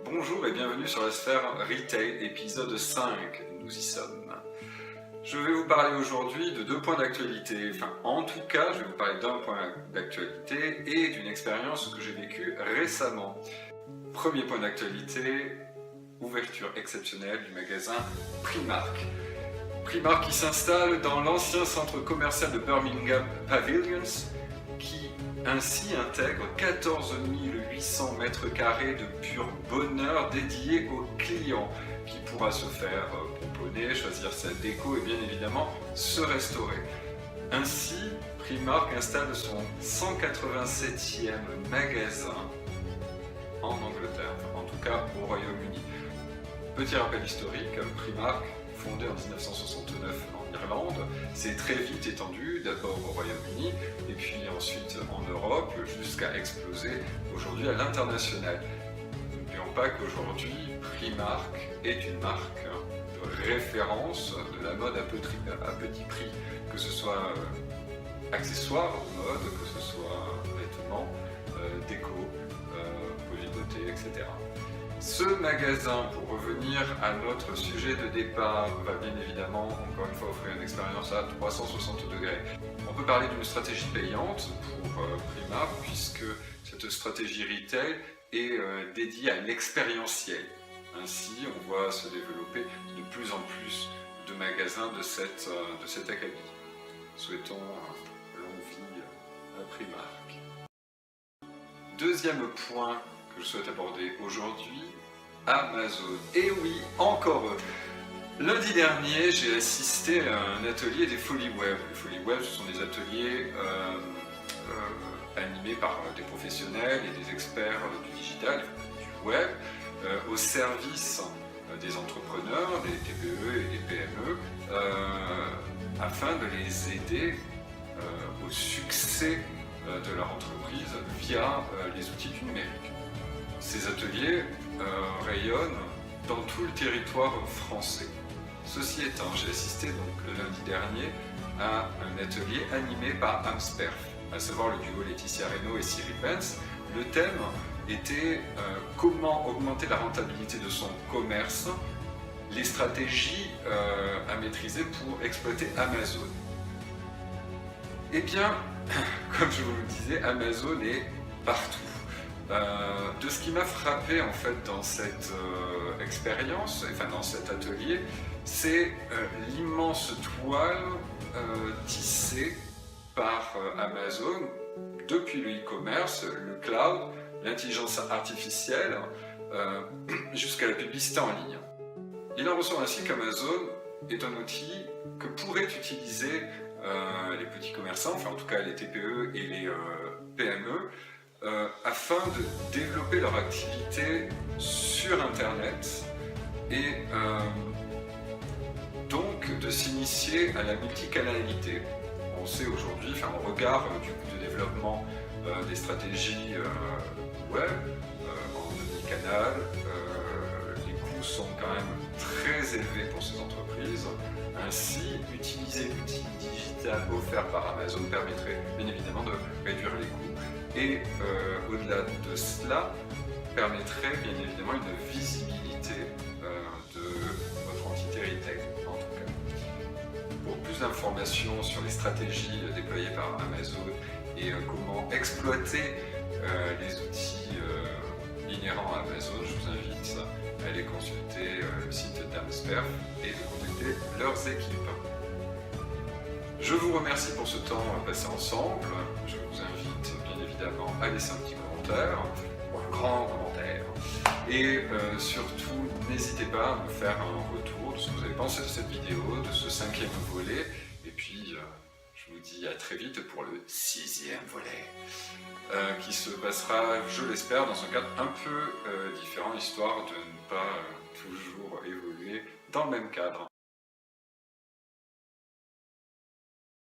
Bonjour et bienvenue sur la sphère Retail, épisode 5, nous y sommes. Je vais vous parler aujourd'hui de deux points d'actualité, en tout cas je vais vous parler d'un point d'actualité et d'une expérience que j'ai vécue récemment. Premier point d'actualité, ouverture exceptionnelle du magasin Primark. Primark qui s'installe dans l'ancien centre commercial de Birmingham Pavilions, qui ainsi intègre 14 800 mètres carrés de pur bonheur dédié aux clients, qui pourra se faire pomponner, choisir sa déco et bien évidemment se restaurer. Ainsi, Primark installe son 187e magasin en Angleterre, en tout cas au Royaume-Uni. Petit rappel historique, Primark, fondé en 1969 en Irlande, s'est très vite étendu, d'abord au Royaume-Uni et puis ensuite en Europe, jusqu'à exploser aujourd'hui à l'international. N'oublions pas qu'aujourd'hui, Primark est une marque de référence de la mode à petit prix, que ce soit accessoires de mode, que ce soit vêtements, déco, produits de beauté, etc. Ce magasin, pour revenir à notre sujet de départ, va bien évidemment, encore une fois, offrir une expérience à 360 degrés. On peut parler d'une stratégie payante pour Primark, puisque cette stratégie retail est dédiée à l'expérientiel. Ainsi, on voit se développer de plus en plus de magasins de cet acabit. Souhaitons longue vie à Primark. Deuxième point que je souhaite aborder aujourd'hui, Amazon. Et oui, encore eux. Lundi dernier, j'ai assisté à un atelier des Folies Web. Les Folies Web, ce sont des ateliers animés par des professionnels et des experts du digital, du web, au service des entrepreneurs, des TPE et des PME, afin de les aider au succès de leur entreprise via les outils du numérique. Ces ateliers rayonnent dans tout le territoire français. Ceci étant, j'ai assisté donc le lundi dernier à un atelier animé par Amsperf, à savoir le duo Laetitia Reynaud et Cyril Pence. Le thème était comment augmenter la rentabilité de son commerce, les stratégies à maîtriser pour exploiter Amazon. Eh bien, comme je vous le disais, Amazon est partout. De ce qui m'a frappé en fait dans cette expérience, dans cet atelier, c'est l'immense toile tissée par Amazon depuis le e-commerce, le cloud, l'intelligence artificielle, jusqu'à la publicité en ligne. Il en ressort ainsi qu'Amazon est un outil que pourraient utiliser les petits commerçants, en tout cas les TPE et les PME, afin de développer leur activité sur Internet et donc de s'initier à la multicanalité. On sait aujourd'hui, au regard du développement des stratégies web en omnicanal, les coûts sont quand même très élevés pour ces entreprises. Ainsi, utiliser l'outil digital offert par Amazon permettrait bien évidemment de réduire les coûts et au-delà de cela permettrait bien évidemment une visibilité de votre entité retail en tout cas. Pour plus d'informations sur les stratégies déployées par Amazon et comment exploiter les outils inhérents à Amazon, je vous invite à aller consulter le site d'Amsperf et de contacter leurs équipes. Je vous remercie pour ce temps passé ensemble. Je vous invite bien évidemment à laisser un petit commentaire ou un grand commentaire. Et surtout, n'hésitez pas à me faire un retour de ce que vous avez pensé de cette vidéo, de ce 5e volet. Et puis, je vous dis à très vite pour le 6e volet, qui se passera, je l'espère, dans un cadre un peu différent, histoire de ne pas toujours évoluer dans le même cadre.